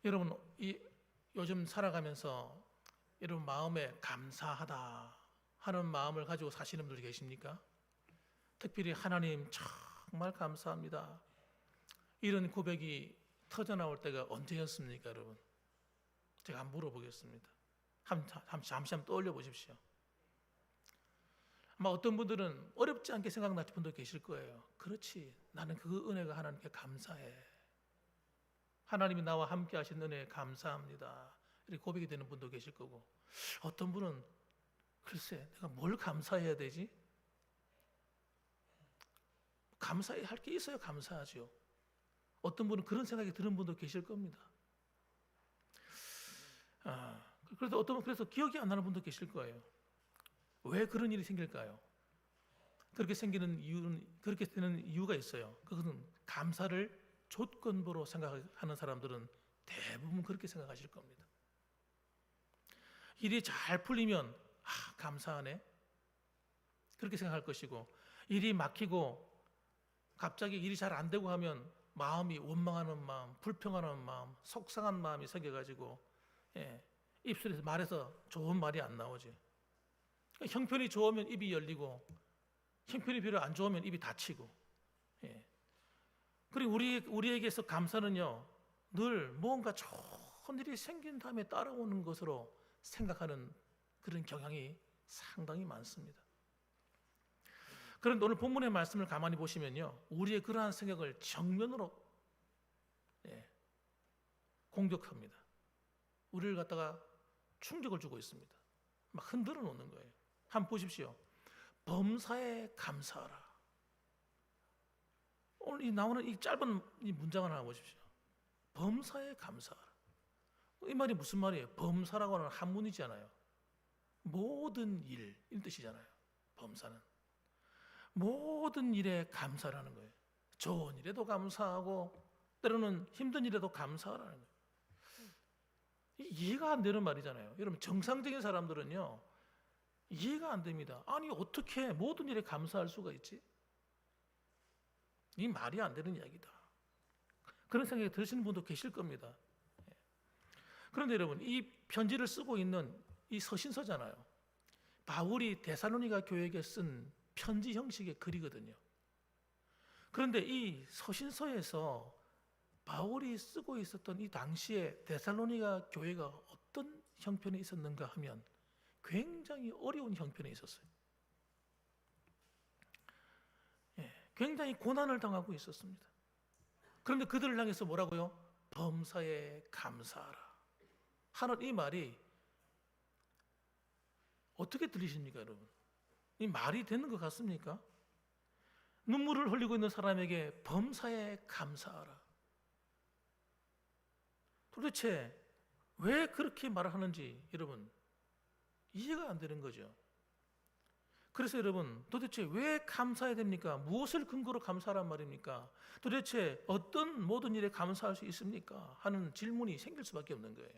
여러분, 요즘 살아가면서 여러분 마음에 감사하다 하는 마음을 가지고 사시는 분들 계십니까? 특별히 하나님 정말 감사합니다, 이런 고백이 터져 나올 때가 언제였습니까, 여러분? 제가 한번 물어보겠습니다. 잠시 한번 떠올려 보십시오. 아마 어떤 분들은 어렵지 않게 생각나실 분도 계실 거예요. 그렇지, 나는 그 은혜가 하나님께 감사해. 하나님이 나와 함께 하신 은혜에 감사합니다, 이렇게 고백이 되는 분도 계실 거고, 어떤 분은 글쎄 내가 뭘 감사해야 되지? 감사해야 할 게 있어야 감사하죠. 어떤 분은 그런 생각이 드는 분도 계실 겁니다. 그래서 어떤 분은 그래서 기억이 안 나는 분도 계실 거예요. 왜 그런 일이 생길까요? 그렇게 되는 이유가 있어요. 그것은 감사를 조건부로 생각하는 사람들은 대부분 그렇게 생각하실 겁니다. 일이 잘 풀리면 감사하네, 그렇게 생각할 것이고, 일이 막히고 갑자기 일이 잘 안 되고 하면 마음이 원망하는 마음, 불평하는 마음, 속상한 마음이 생겨가지고 입술에서 말해서 좋은 말이 안 나오지. 형편이 좋으면 입이 열리고, 형편이 별로 안 좋으면 입이 닫히고. 그리고 우리에게서 감사는요, 늘 뭔가 좋은 일이 생긴 다음에 따라오는 것으로 생각하는 그런 경향이 상당히 많습니다. 그런데 오늘 본문의 말씀을 가만히 보시면요, 우리의 그러한 생각을 정면으로 공격합니다. 우리를 갖다가 충격을 주고 있습니다. 막 흔들어 놓는 거예요. 한번 보십시오. 범사에 감사하라. 오늘 나오는 이 짧은 이 문장을 하나 보십시오. 범사에 감사하라. 이 말이 무슨 말이에요? 범사라고 하는 한문이잖아요. 모든 일, 이런 뜻이잖아요. 범사는 모든 일에 감사라는 거예요. 좋은 일에도 감사하고 때로는 힘든 일에도 감사하라는 거예요. 이해가 안 되는 말이잖아요. 여러분, 정상적인 사람들은요, 이해가 안 됩니다. 아니, 어떻게 모든 일에 감사할 수가 있지? 이 말이 안 되는 이야기다. 그런 생각이 드시는 분도 계실 겁니다. 그런데 여러분, 이 편지를 쓰고 있는 이 서신서잖아요. 바울이 데살로니가 교회에게 쓴 편지 형식의 글이거든요. 그런데 이 서신서에서 바울이 쓰고 있었던 이 당시에 데살로니가 교회가 어떤 형편에 있었는가 하면 굉장히 어려운 형편에 있었어요. 굉장히 고난을 당하고 있었습니다. 그런데 그들을 향해서 뭐라고요? 범사에 감사하라 하는 이 말이 어떻게 들리십니까, 여러분? 이 말이 되는 것 같습니까? 눈물을 흘리고 있는 사람에게 범사에 감사하라. 도대체 왜 그렇게 말을 하는지 여러분 이해가 안 되는 거죠. 그래서 여러분, 도대체 왜 감사해야 됩니까? 무엇을 근거로 감사하란 말입니까? 도대체 어떤 모든 일에 감사할 수 있습니까? 하는 질문이 생길 수밖에 없는 거예요.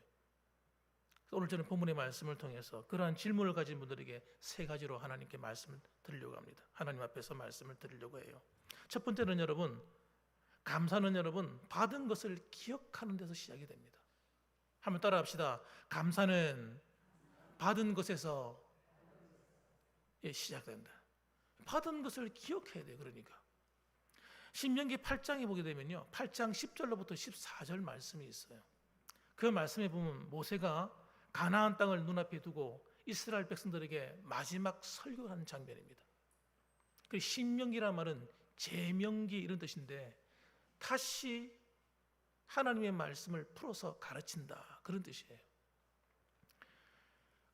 오늘 저는 본문의 말씀을 통해서 그러한 질문을 가진 분들에게 세 가지로 하나님께 말씀을 드리려고 합니다. 하나님 앞에서 말씀을 드리려고 해요. 첫 번째는 여러분, 감사는 여러분 받은 것을 기억하는 데서 시작이 됩니다. 한번 따라합시다. 감사는 받은 것에서 시작된다. 받은 것을 기억해야 돼요. 그러니까 신명기 8장에 보게 되면요, 8장 10절로부터 14절 말씀이 있어요. 그 말씀에 보면 모세가 가나안 땅을 눈앞에 두고 이스라엘 백성들에게 마지막 설교하는 장면입니다. 그 신명기란 말은 제명기 이런 뜻인데 다시 하나님의 말씀을 풀어서 가르친다, 그런 뜻이에요.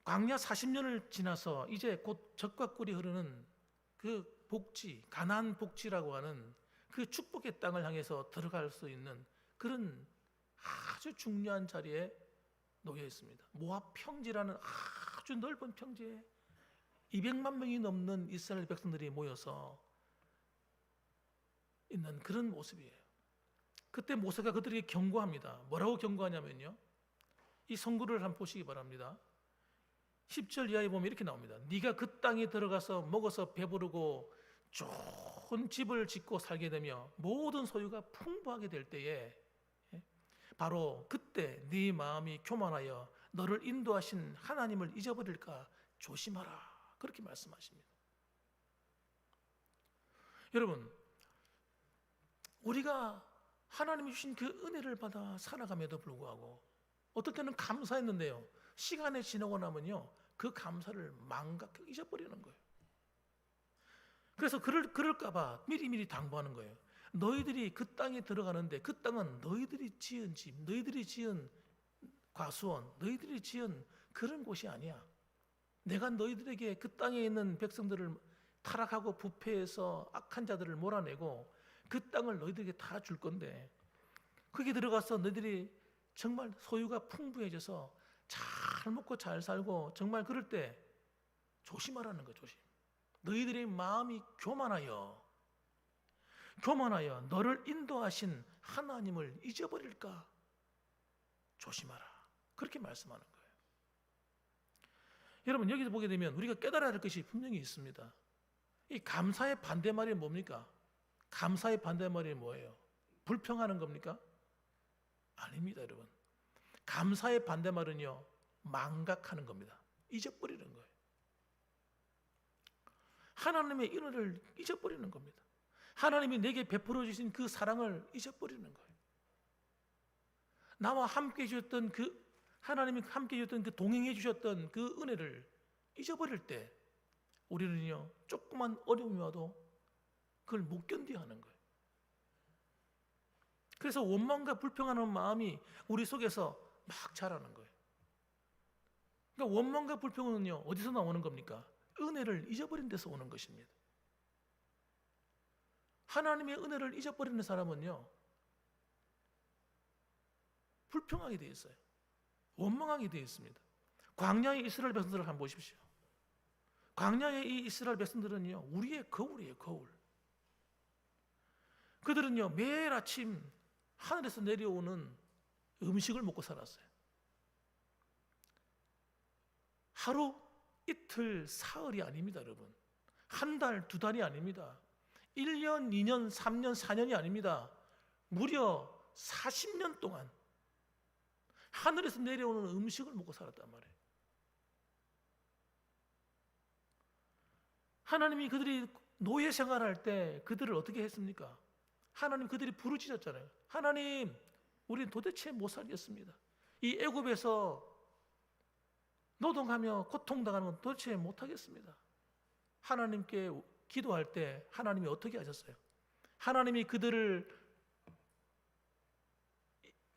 광야 40년을 지나서 이제 곧 젖과 꿀이 흐르는 그 복지, 가나안 복지라고 하는 그 축복의 땅을 향해서 들어갈 수 있는 그런 아주 중요한 자리에 놓여 있습니다. 모압 평지라는 아주 넓은 평지에 200만 명이 넘는 이스라엘 백성들이 모여서 있는 그런 모습이에요. 그때 모세가 그들에게 경고합니다. 뭐라고 경고하냐면요, 이 성구를 한번 보시기 바랍니다. 10절 이하에 보면 이렇게 나옵니다. 네가 그 땅에 들어가서 먹어서 배부르고 좋은 집을 짓고 살게 되며 모든 소유가 풍부하게 될 때에 바로 그때 네 마음이 교만하여 너를 인도하신 하나님을 잊어버릴까 조심하라. 그렇게 말씀하십니다. 여러분, 우리가 하나님이 주신 그 은혜를 받아 살아감에도 불구하고 어떨 때는 감사했는데요, 시간이 지나고 나면요 그 감사를 망각해 잊어버리는 거예요. 그래서 그럴까 봐 미리미리 당부하는 거예요. 너희들이 그 땅에 들어가는데 그 땅은 너희들이 지은 집, 너희들이 지은 과수원, 너희들이 지은 그런 곳이 아니야. 내가 너희들에게 그 땅에 있는 백성들을 타락하고 부패해서 악한 자들을 몰아내고 그 땅을 너희들에게 다 줄 건데, 거기 들어가서 너희들이 정말 소유가 풍부해져서 잘 먹고 잘 살고 정말 그럴 때 조심하라는 거예요. 조심. 너희들의 마음이 교만하여 너를 인도하신 하나님을 잊어버릴까 조심하라. 그렇게 말씀하는 거예요. 여러분, 여기서 보게 되면 우리가 깨달아야 할 것이 분명히 있습니다. 이 감사의 반대말이 뭡니까? 감사의 반대말이 뭐예요? 불평하는 겁니까? 아닙니다, 여러분. 감사의 반대말은요, 망각하는 겁니다. 잊어버리는 거예요. 하나님의 은혜를 잊어버리는 겁니다. 하나님이 내게 베풀어 주신 그 사랑을 잊어버리는 거예요. 나와 함께 해주셨던 하나님이 함께 해주셨던 동행해 주셨던 그 은혜를 잊어버릴 때 우리는요, 조그만 어려움이 와도 그걸 못 견뎌야 하는 거예요. 그래서 원망과 불평하는 마음이 우리 속에서 막 자라는 거예요. 그러니까 원망과 불평은요, 어디서 나오는 겁니까? 은혜를 잊어버린 데서 오는 것입니다. 하나님의 은혜를 잊어버리는 사람은요, 불평하게 되어 있어요. 원망하게 되어 있습니다. 광야의 이스라엘 백성들을 한번 보십시오. 광야의 이 이스라엘 백성들은요, 우리의 거울이에요, 거울. 그들은요, 매일 아침 하늘에서 내려오는 음식을 먹고 살았어요. 하루, 이틀, 사흘이 아닙니다, 여러분. 한 달, 두 달이 아닙니다. 1년, 2년, 3년, 4년이 아닙니다. 무려 40년 동안 하늘에서 내려오는 음식을 먹고 살았단 말이에요. 하나님이 그들이 노예 생활할 때 그들을 어떻게 했습니까? 하나님 그들이 부르짖었잖아요. 하나님, 우리는 도대체 못 살겠습니다. 이 애굽에서 노동하며 고통당하는 건 도대체 못하겠습니다. 하나님께 기도할 때 하나님이 어떻게 하셨어요? 하나님이 그들을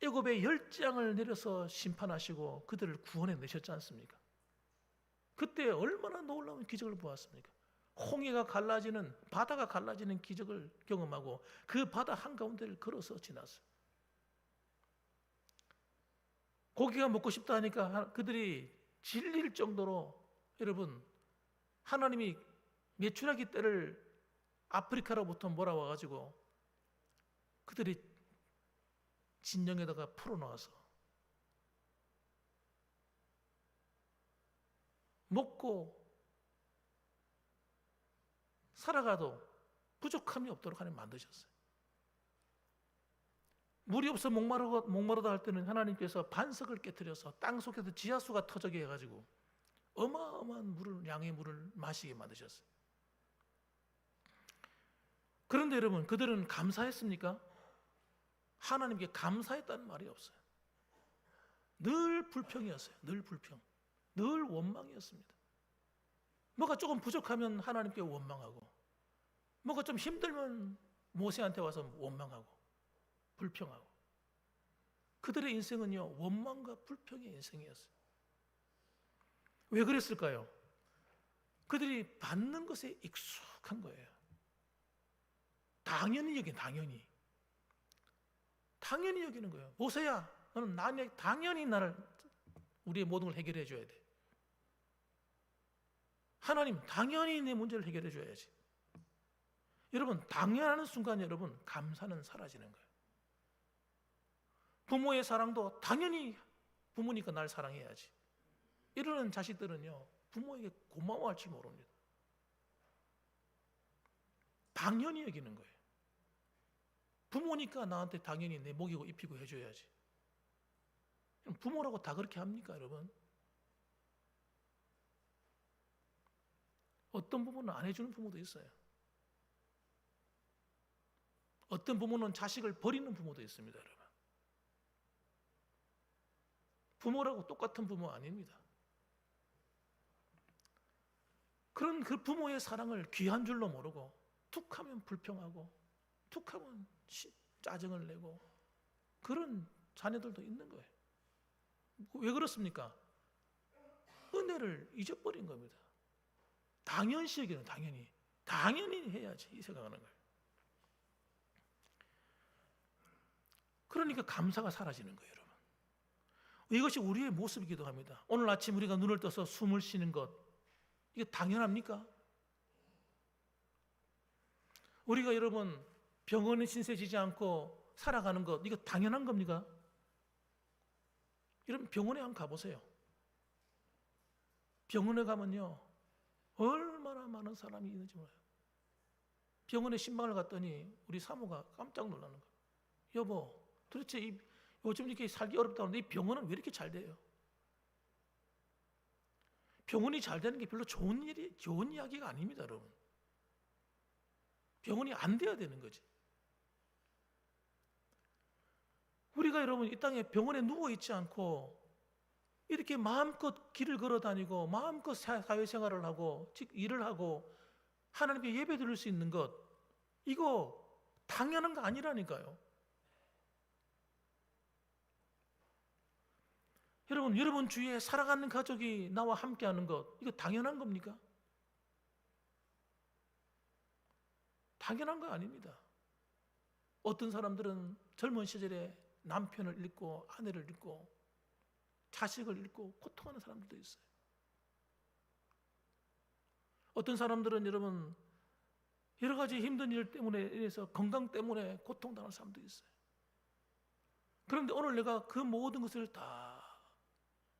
애굽의 열장을 내려서 심판하시고 그들을 구원해 내셨지 않습니까? 그때 얼마나 놀라운 기적을 보았습니까? 홍해가 갈라지는, 바다가 갈라지는 기적을 경험하고 그 바다 한가운데를 걸어서 지났어요. 고기가 먹고 싶다 하니까 그들이 질릴 정도로, 여러분, 하나님이 메추라기 떼를 아프리카로부터 몰아와가지고 그들이 진영에다가 풀어놓아서 먹고 살아가도 부족함이 없도록 하나님 만드셨어요. 물이 없어 목마르다 할 때는 하나님께서 반석을 깨뜨려서 땅 속에서 지하수가 터지게 해가지고 어마어마한 양의 물을 마시게 만드셨어요. 그런데 여러분, 그들은 감사했습니까? 하나님께 감사했다는 말이 없어요. 늘 불평이었어요. 늘 불평. 늘 원망이었습니다. 뭐가 조금 부족하면 하나님께 원망하고, 뭐가 좀 힘들면 모세한테 와서 원망하고 불평하고. 그들의 인생은요, 원망과 불평의 인생이었어요. 왜 그랬을까요? 그들이 받는 것에 익숙한 거예요. 당연히 여기는 거예요. 모세야, 너는 당연히 우리의 모든 걸 해결해 줘야 돼. 하나님, 당연히 내 문제를 해결해 줘야지. 여러분, 당연하는 순간 여러분, 감사는 사라지는 거예요. 부모의 사랑도 당연히 부모니까 날 사랑해야지. 이러는 자식들은요, 부모에게 고마워할지 모릅니다. 당연히 여기는 거예요. 부모니까 나한테 당연히 내 먹이고 입히고 해줘야지. 부모라고 다 그렇게 합니까, 여러분? 어떤 부모는 안 해주는 부모도 있어요. 어떤 부모는 자식을 버리는 부모도 있습니다, 여러분. 부모라고 똑같은 부모 아닙니다. 그런 그 부모의 사랑을 귀한 줄로 모르고 툭하면 불평하고 툭하면 짜증을 내고 그런 자녀들도 있는 거예요. 왜 그렇습니까? 은혜를 잊어버린 겁니다. 당연시 여기는 당연히 해야지 이 생각하는 거예요. 그러니까 감사가 사라지는 거예요, 여러분. 이것이 우리의 모습이기도 합니다. 오늘 아침 우리가 눈을 떠서 숨을 쉬는 것, 이게 당연합니까? 우리가 여러분 병원에 신세 지지 않고 살아가는 것, 이거 당연한 겁니까? 여러분 병원에 한번 가보세요. 병원에 가면요 얼마나 많은 사람이 있는지 몰라요. 병원에 신방을 갔더니 우리 사모가 깜짝 놀라는 거예요. 여보, 도대체 요즘 이렇게 살기 어렵다는데 이 병원은 왜 이렇게 잘 돼요? 병원이 잘 되는 게 별로 좋은 이야기가 아닙니다, 여러분. 병원이 안 돼야 되는 거지. 우리가 여러분 이 땅에 병원에 누워 있지 않고 이렇게 마음껏 길을 걸어 다니고 마음껏 사회생활을 하고 즉 일을 하고 하나님께 예배 드릴 수 있는 것, 이거 당연한 거 아니라니까요. 여러분 주위에 사랑하는 가족이 나와 함께하는 것, 이거 당연한 겁니까? 당연한 거 아닙니다. 어떤 사람들은 젊은 시절에 남편을 잃고 아내를 잃고 자식을 잃고 고통하는 사람들도 있어요. 어떤 사람들은 여러분 여러 가지 힘든 일 때문에 인해서 건강 때문에 고통당하는 사람도 있어요. 그런데 오늘 내가 그 모든 것을 다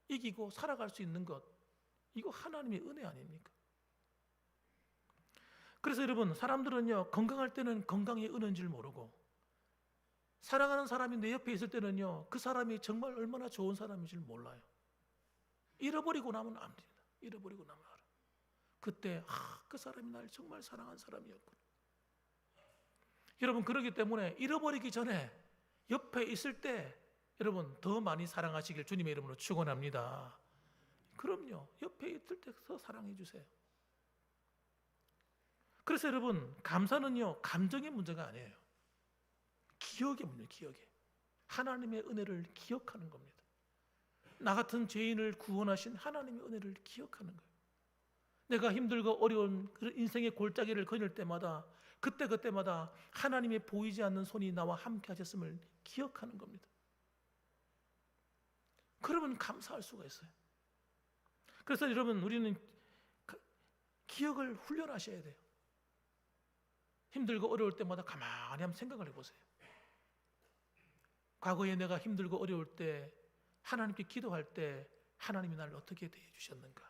이기고 살아갈 수 있는 것, 이거 하나님의 은혜 아닙니까? 그래서 여러분 사람들은요 건강할 때는 건강의 은혜인 줄 모르고 사랑하는 사람이 내 옆에 있을 때는요 그 사람이 정말 얼마나 좋은 사람인 줄 몰라요. 잃어버리고 나면 압니다. 잃어버리고 나면 알아. 그때 그 사람이 날 정말 사랑한 사람이었구나. 여러분 그러기 때문에 잃어버리기 전에 옆에 있을 때 여러분 더 많이 사랑하시길 주님의 이름으로 축원합니다. 그럼요. 옆에 있을 때 더 사랑해 주세요. 그래서 여러분 감사는요 감정의 문제가 아니에요. 기억의 문제예요. 기억에 하나님의 은혜를 기억하는 겁니다. 나 같은 죄인을 구원하신 하나님의 은혜를 기억하는 거예요. 내가 힘들고 어려운 그런 인생의 골짜기를 거닐 때마다 그때마다 하나님의 보이지 않는 손이 나와 함께 하셨음을 기억하는 겁니다. 그러면 감사할 수가 있어요. 그래서 여러분 우리는 기억을 훈련하셔야 돼요. 힘들고 어려울 때마다 가만히 한번 생각을 해보세요. 과거에 내가 힘들고 어려울 때 하나님께 기도할 때 하나님이 나를 어떻게 대해 주셨는가?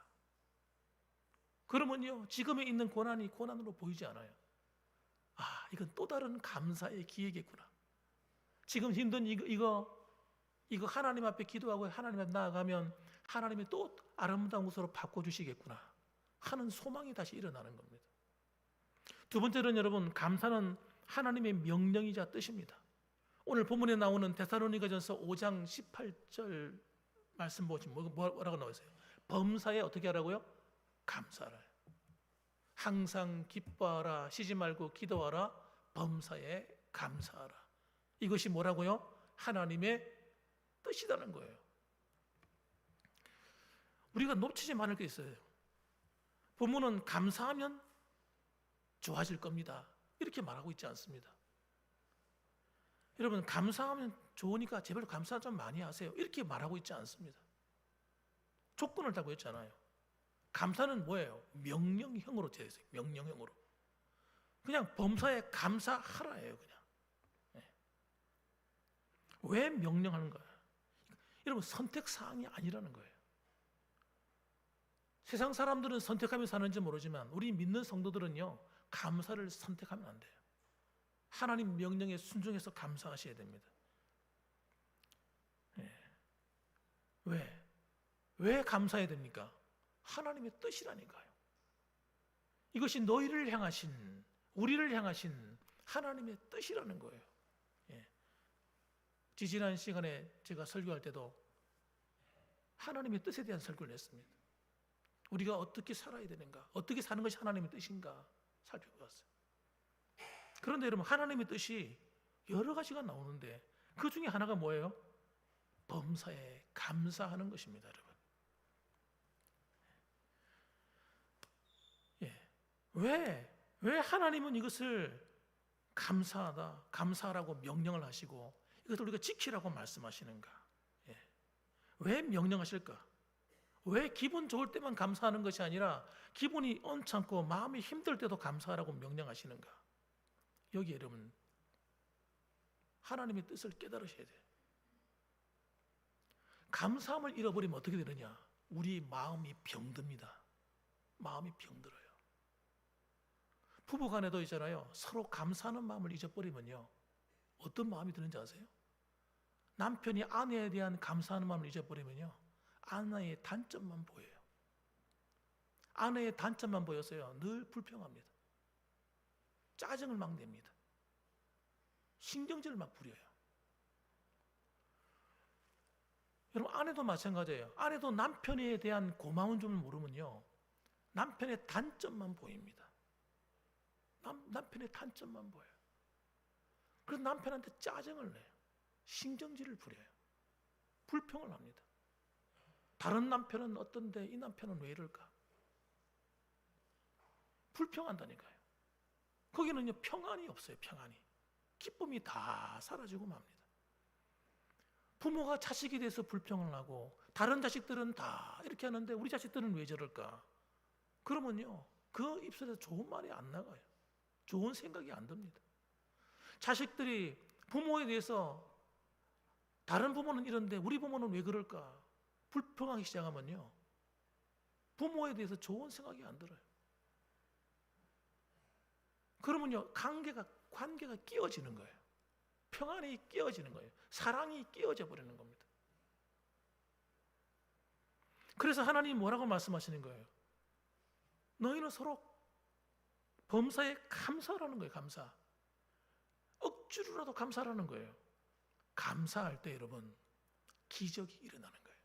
그러면요 지금에 있는 고난이 고난으로 보이지 않아요. 이건 또 다른 감사의 기회겠구나. 지금 힘든 이거 하나님 앞에 기도하고 하나님 앞에 나아가면 하나님이 또 아름다운 것으로 바꿔주시겠구나 하는 소망이 다시 일어나는 겁니다. 두 번째는 여러분 감사는 하나님의 명령이자 뜻입니다. 오늘 본문에 나오는 데살로니가전서 5장 18절 말씀 보시면 뭐라고 나와 있어요? 범사에 어떻게 하라고요? 감사하라. 항상 기뻐하라. 쉬지 말고 기도하라. 범사에 감사하라. 이것이 뭐라고요? 하나님의 뜻이라는 거예요. 우리가 놓치지 않을 게 있어요. 본문은 감사하면 좋아질 겁니다. 이렇게 말하고 있지 않습니다. 여러분 감사하면 좋으니까 제발 감사 좀 많이 하세요. 이렇게 말하고 있지 않습니다. 조건을 달고 있잖아요. 감사는 뭐예요? 명령형으로 되어 있어요. 명령형으로. 그냥 범사에 감사하라예요. 그냥. 왜 명령하는 거예요? 여러분 선택사항이 아니라는 거예요. 세상 사람들은 선택하며 사는지 모르지만 우리 믿는 성도들은요 감사를 선택하면 안 돼요. 하나님 명령에 순종해서 감사하셔야 됩니다. 왜 감사해야 됩니까? 하나님의 뜻이라니까요. 이것이 너희를 향하신, 우리를 향하신 하나님의 뜻이라는 거예요. 예. 지지난 시간에 제가 설교할 때도 하나님의 뜻에 대한 설교를 했습니다. 우리가 어떻게 살아야 되는가, 어떻게 사는 것이 하나님의 뜻인가 살펴보았어요. 그런데 여러분, 하나님의 뜻이 여러 가지가 나오는데 그 중에 하나가 뭐예요? 범사에 감사하는 것입니다, 여러분. 예. 왜 하나님은 이것을 감사하라고 명령을 하시고 이것을 우리가 지키라고 말씀하시는가? 예. 왜 명령하실까? 왜 기분 좋을 때만 감사하는 것이 아니라 기분이 언짢고 마음이 힘들 때도 감사하라고 명령하시는가? 여기 여러분, 하나님의 뜻을 깨달으셔야 돼요. 감사함을 잃어버리면 어떻게 되느냐? 우리 마음이 병듭니다. 마음이 병들어요. 부부간에도 있잖아요. 서로 감사하는 마음을 잊어버리면요, 어떤 마음이 드는지 아세요? 남편이 아내에 대한 감사하는 마음을 잊어버리면요, 아내의 단점만 보여요. 아내의 단점만 보여서요, 늘 불평합니다. 짜증을 막 냅니다. 신경질을 막 부려요. 여러분, 아내도 마찬가지예요. 아내도 남편에 대한 고마운 점을 모르면요, 남편의 단점만 보입니다. 남편의 단점만 보여요. 그래서 남편한테 짜증을 내요. 신경질을 부려요. 불평을 합니다. 다른 남편은 어떤데 이 남편은 왜 이럴까? 불평한다니까요. 거기는요, 평안이 없어요. 평안이. 기쁨이 다 사라지고 맙니다. 부모가 자식에 대해서 불평을 하고 다른 자식들은 다 이렇게 하는데 우리 자식들은 왜 저럴까? 그러면요, 그 입술에서 좋은 말이 안 나가요. 좋은 생각이 안 듭니다. 자식들이 부모에 대해서 다른 부모는 이런데 우리 부모는 왜 그럴까? 불평하기 시작하면요, 부모에 대해서 좋은 생각이 안 들어요. 그러면요, 관계가 끼어지는 거예요. 평안이 끼어지는 거예요. 사랑이 끼어져 버리는 겁니다. 그래서 하나님이 뭐라고 말씀하시는 거예요? 너희는 서로 범사에 감사하라는 거예요. 감사. 억지로라도 감사하라는 거예요. 감사할 때 여러분, 기적이 일어나는 거예요.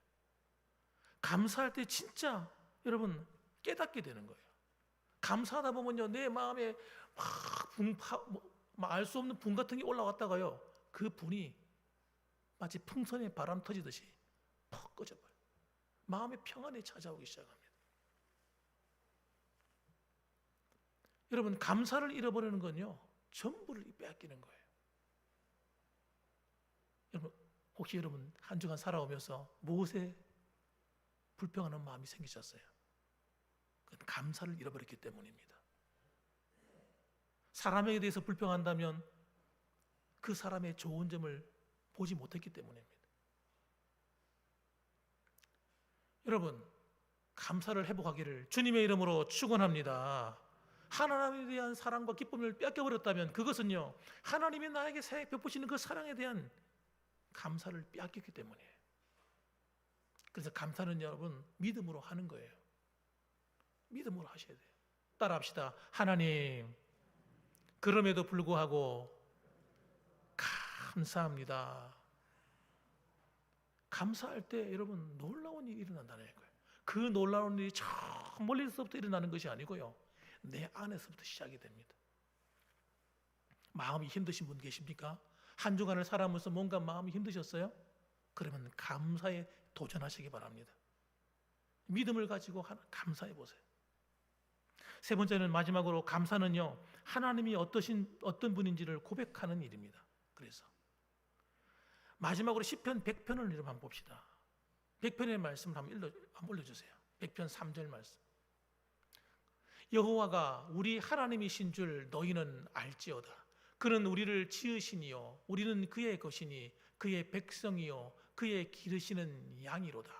감사할 때 진짜 여러분 깨닫게 되는 거예요. 감사하다 보면요, 내 마음에 알 수 없는 분 같은 게 올라왔다가요, 그 분이 마치 풍선에 바람 터지듯이 퍽 꺼져버려요. 마음의 평안이 찾아오기 시작합니다. 여러분, 감사를 잃어버리는 건요, 전부를 빼앗기는 거예요. 여러분, 혹시 여러분 한 주간 살아오면서 무엇에 불평하는 마음이 생기셨어요? 그건 감사를 잃어버렸기 때문입니다. 사람에게 대해서 불평한다면 그 사람의 좋은 점을 보지 못했기 때문입니다. 여러분, 감사를 회복하기를 주님의 이름으로 축원합니다. 하나님에 대한 사랑과 기쁨을 뺏겨버렸다면 그것은요, 하나님이 나에게 베푸시는 그 사랑에 대한 감사를 빼앗겼기 때문이에요. 그래서 감사는 여러분 믿음으로 하는 거예요. 믿음으로 하셔야 돼요. 따라합시다. 하나님, 그럼에도 불구하고 감사합니다. 감사할 때 여러분 놀라운 일이 일어난다는 거예요. 그 놀라운 일이 저 멀리서부터 일어나는 것이 아니고요, 내 안에서부터 시작이 됩니다. 마음이 힘드신 분 계십니까? 한 주간을 살아오면서 뭔가 마음이 힘드셨어요? 그러면 감사에 도전하시기 바랍니다. 믿음을 가지고 감사해 보세요. 세 번째는, 마지막으로 감사는요, 하나님이 어떤 분인지를 고백하는 일입니다. 그래서 마지막으로 시편 100편을 한번 봅시다. 100편의 말씀을 한번 올려주세요. 100편 3절 말씀. 여호와가 우리 하나님이신 줄 너희는 알지어다. 그는 우리를 지으시니요, 우리는 그의 것이니 그의 백성이요, 그의 기르시는 양이로다.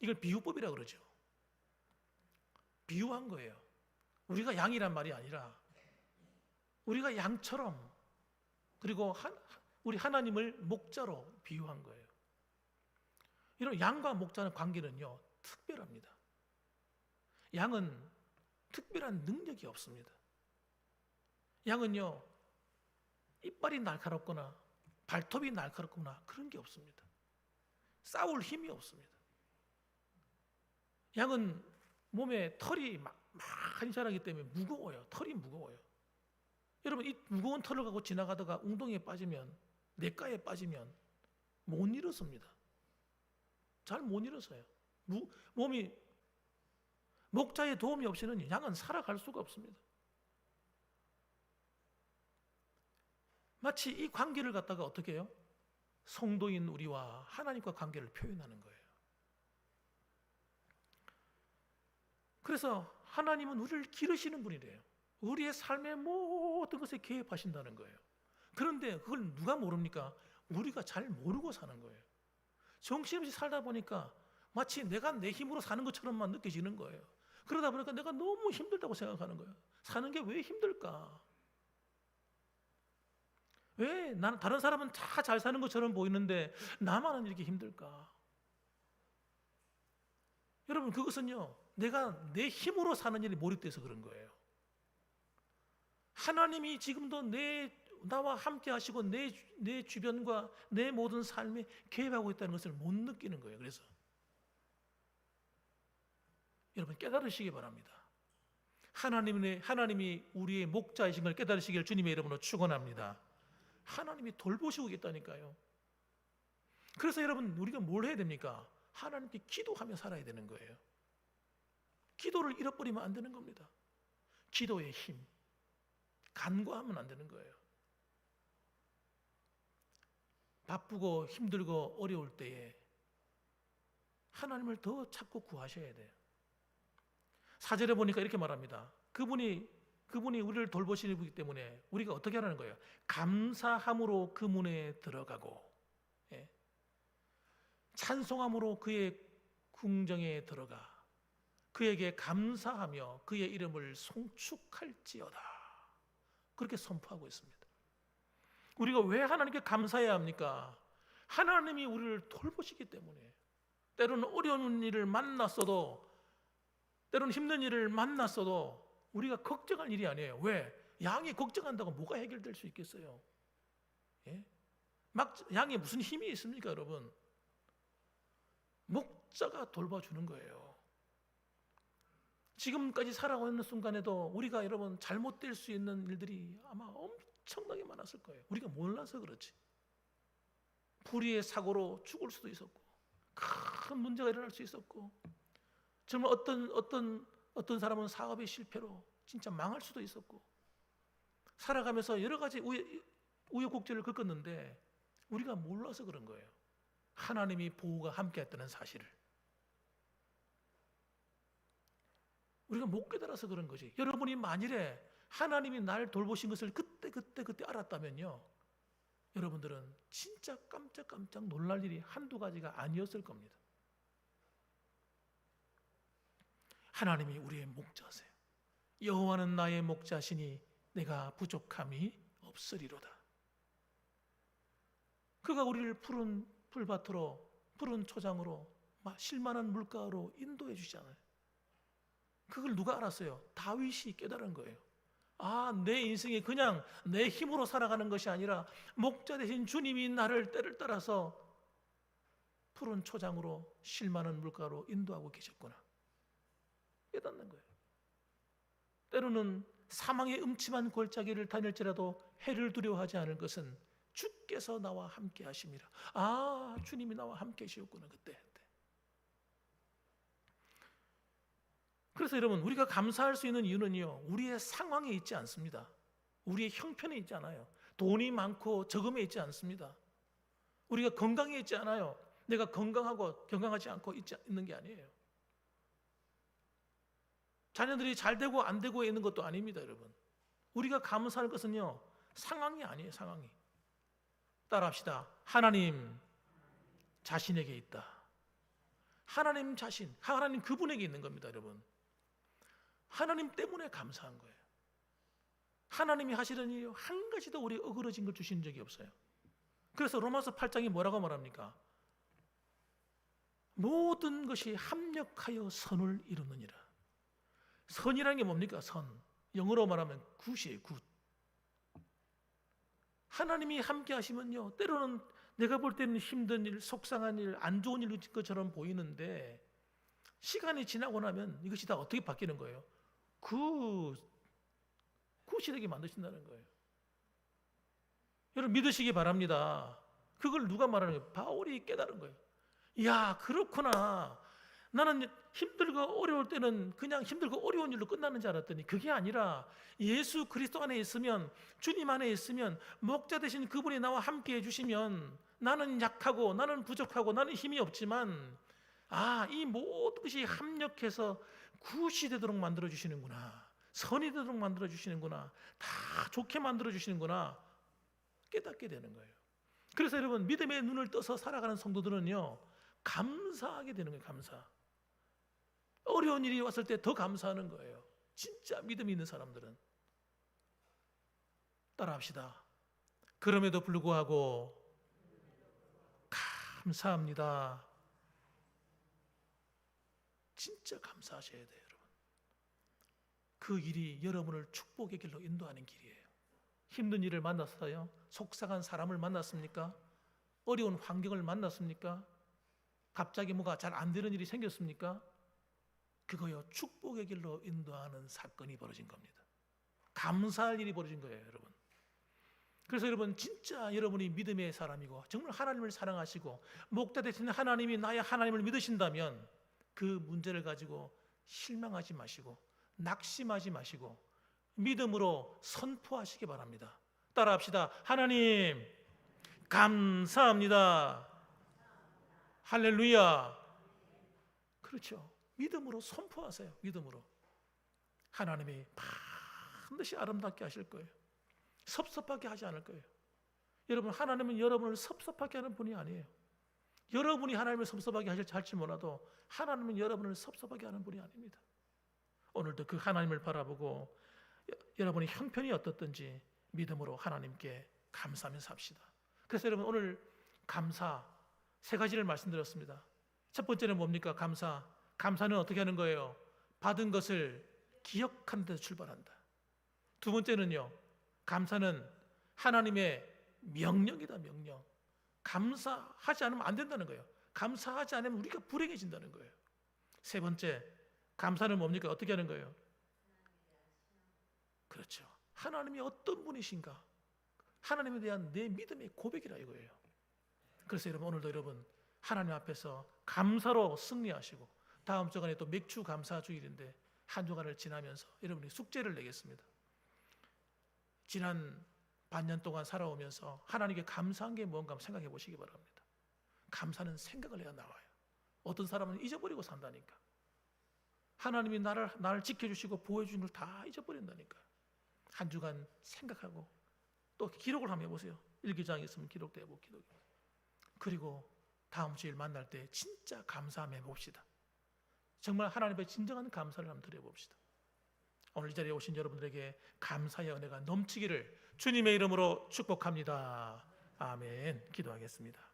이걸 비유법이라고 그러죠. 비유한 거예요. 우리가 양이란 말이 아니라 우리가 양처럼, 그리고 우리 하나님을 목자로 비유한 거예요. 이런 양과 목자의 관계는요, 특별합니다. 양은 특별한 능력이 없습니다. 양은요, 이빨이 날카롭거나 발톱이 날카롭거나 그런 게 없습니다. 싸울 힘이 없습니다. 양은 몸에 털이 많이 자라기 때문에 무거워요. 털이 무거워요. 여러분, 이 무거운 털을 갖고 지나가다가 웅덩이에 빠지면, 냇가에 빠지면 못 일어섭니다. 잘 못 일어서요. 몸이 목자의 도움이 없이는 양은 살아갈 수가 없습니다. 마치 이 관계를 갖다가 어떻게 해요? 성도인 우리와 하나님과 관계를 표현하는 거예요. 그래서 하나님은 우리를 기르시는 분이래요. 우리의 삶의 모든 것에 개입하신다는 거예요. 그런데 그걸 누가 모릅니까? 우리가 잘 모르고 사는 거예요. 정신없이 살다 보니까 마치 내가 내 힘으로 사는 것처럼만 느껴지는 거예요. 그러다 보니까 내가 너무 힘들다고 생각하는 거예요. 사는 게 왜 힘들까? 왜 나는 다른 사람은 다 잘 사는 것처럼 보이는데 나만은 이렇게 힘들까? 여러분, 그것은요, 내가 내 힘으로 사는 일에 몰입돼서 그런 거예요. 하나님이 지금도 나와 함께 하시고 내 주변과 내 모든 삶에 개입하고 있다는 것을 못 느끼는 거예요. 그래서 여러분, 깨달으시기 바랍니다. 하나님이 우리의 목자이신 걸 깨달으시길 주님의 이름으로 축원합니다. 하나님이 돌보시고 있다니까요. 그래서 여러분, 우리가 뭘 해야 됩니까? 하나님께 기도하며 살아야 되는 거예요. 기도를 잃어버리면 안 되는 겁니다. 기도의 힘, 간과하면 안 되는 거예요. 바쁘고 힘들고 어려울 때에 하나님을 더 찾고 구하셔야 돼요. 4절에 보니까 이렇게 말합니다. 그분이 우리를 돌보시는 분이기 때문에 우리가 어떻게 하라는 거예요? 감사함으로 그 문에 들어가고, 찬송함으로 그의 궁정에 들어가 그에게 감사하며 그의 이름을 송축할지어다. 그렇게 선포하고 있습니다. 우리가 왜 하나님께 감사해야 합니까? 하나님이 우리를 돌보시기 때문에. 때로는 어려운 일을 만났어도, 때로는 힘든 일을 만났어도 우리가 걱정할 일이 아니에요. 왜? 양이 걱정한다고 뭐가 해결될 수 있겠어요? 양에 무슨 힘이 있습니까, 여러분? 목자가 돌봐주는 거예요. 지금까지 살아오는 순간에도 우리가 여러분 잘못될 수 있는 일들이 아마 엄청나게 많았을 거예요. 우리가 몰라서 그렇지. 불의의 사고로 죽을 수도 있었고, 큰 문제가 일어날 수 있었고, 정말 어떤 사람은 사업의 실패로 진짜 망할 수도 있었고, 살아가면서 여러 가지 우여곡절을 겪었는데 우리가 몰라서 그런 거예요. 하나님이 보호가 함께했다는 사실을 우리가 못 깨달아서 그런 거지. 여러분이 만일에 하나님이 날 돌보신 것을 그때 알았다면요, 여러분들은 진짜 깜짝 놀랄 일이 한두 가지가 아니었을 겁니다. 하나님이 우리의 목자세요. 여호와는 나의 목자시니 내가 부족함이 없으리로다. 그가 우리를 푸른 풀밭으로, 푸른 초장으로, 쉴만한 물가로 인도해 주잖아요. 그걸 누가 알았어요? 다윗이 깨달은 거예요. 내 인생이 그냥 내 힘으로 살아가는 것이 아니라 목자 되신 주님이 나를 때를 따라서 푸른 초장으로, 쉴만한 물가로 인도하고 계셨구나. 깨닫는 거예요. 때로는 사망의 음침한 골짜기를 다닐지라도 해를 두려워하지 않을 것은 주께서 나와 함께 하심이라. 주님이 나와 함께 하시었구나, 그때. 그래서 여러분, 우리가 감사할 수 있는 이유는요, 우리의 상황에 있지 않습니다. 우리의 형편에 있지 않아요. 돈이 많고 적음에 있지 않습니다. 우리가 건강에 있지 않아요. 내가 건강하고 건강하지 않고 있는 게 아니에요. 자녀들이 잘 되고 안 되고 있는 것도 아닙니다, 여러분. 우리가 감사할 것은요, 상황이 아니에요, 상황이. 따라합시다. 하나님 자신에게 있다. 하나님 자신, 하나님 그분에게 있는 겁니다, 여러분. 하나님 때문에 감사한 거예요. 하나님이 하시는 일이 한 가지도 우리 어그러진 걸 주신 적이 없어요. 그래서 로마서 8장이 뭐라고 말합니까? 모든 것이 합력하여 선을 이루느니라. 선이라는 게 뭡니까? 선. 영어로 말하면 굿이에요. 굿. 하나님이 함께 하시면요, 때로는 내가 볼 때는 힘든 일, 속상한 일, 안 좋은 일 것처럼 보이는데 시간이 지나고 나면 이것이 다 어떻게 바뀌는 거예요? 굿이 되게 만드신다는 거예요. 여러분 믿으시기 바랍니다. 그걸 누가 말하는 거예요? 바울이 깨달은 거예요. 야, 그렇구나. 나는 힘들고 어려울 때는 그냥 힘들고 어려운 일로 끝나는 줄 알았더니 그게 아니라 예수 그리스도 안에 있으면, 주님 안에 있으면, 목자 되신 그분이 나와 함께 해주시면 나는 약하고 나는 부족하고 나는 힘이 없지만 이 모든 것이 합력해서 굿이 되도록 만들어주시는구나, 선이 되도록 만들어주시는구나, 다 좋게 만들어주시는구나 깨닫게 되는 거예요. 그래서 여러분 믿음의 눈을 떠서 살아가는 성도들은요, 감사하게 되는 거예요. 감사. 어려운 일이 왔을 때 더 감사하는 거예요. 진짜 믿음이 있는 사람들은. 따라합시다. 그럼에도 불구하고 감사합니다. 진짜 감사하셔야 돼요, 여러분. 그 일이 여러분을 축복의 길로 인도하는 길이에요. 힘든 일을 만났어요? 속상한 사람을 만났습니까? 어려운 환경을 만났습니까? 갑자기 뭐가 잘 안 되는 일이 생겼습니까? 그거요, 축복의 길로 인도하는 사건이 벌어진 겁니다. 감사할 일이 벌어진 거예요, 여러분. 그래서 여러분 진짜 여러분이 믿음의 사람이고 정말 하나님을 사랑하시고 목자 되신 하나님이 나의 하나님을 믿으신다면 그 문제를 가지고 실망하지 마시고 낙심하지 마시고 믿음으로 선포하시기 바랍니다. 따라합시다. 하나님 감사합니다. 할렐루야. 그렇죠. 믿음으로 선포하세요. 믿음으로. 하나님이 반드시 아름답게 하실 거예요. 섭섭하게 하지 않을 거예요. 여러분, 하나님은 여러분을 섭섭하게 하는 분이 아니에요. 여러분이 하나님을 섭섭하게 할지 몰라도 하나님은 여러분을 섭섭하게 하는 분이 아닙니다. 오늘도 그 하나님을 바라보고 여러분의 형편이 어떻든지 믿음으로 하나님께 감사하며 삽시다. 그래서 여러분 오늘 감사 세 가지를 말씀드렸습니다. 첫 번째는 뭡니까? 감사. 감사는 어떻게 하는 거예요? 받은 것을 기억하는 데서 출발한다. 두 번째는요, 감사는 하나님의 명령이다. 명령. 감사하지 않으면 안 된다는 거예요. 감사하지 않으면 우리가 불행해진다는 거예요. 세 번째, 감사는 뭡니까? 어떻게 하는 거예요? 그렇죠. 하나님이 어떤 분이신가? 하나님에 대한 내 믿음의 고백이라 이거예요. 그래서 여러분 오늘도 여러분 하나님 앞에서 감사로 승리하시고, 다음 주간에 또 맥주 감사 주일인데 한 주간을 지나면서 여러분이 숙제를 내겠습니다. 지난 반년 동안 살아오면서 하나님께 감사한 게 뭔가 생각해 보시기 바랍니다. 감사는 생각을 해야 나와요. 어떤 사람은 잊어버리고 산다니까. 하나님이 나를 지켜주시고 보호해주신 걸 다 잊어버린다니까. 한 주간 생각하고 또 기록을 한번 해보세요. 일기장에 있으면 기록도 해보고 기록. 그리고 다음 주일 만날 때 진짜 감사함 해봅시다. 정말 하나님 앞에 진정한 감사를 한번 드려봅시다. 오늘 이 자리에 오신 여러분들에게 감사의 은혜가 넘치기를 주님의 이름으로 축복합니다. 아멘. 기도하겠습니다.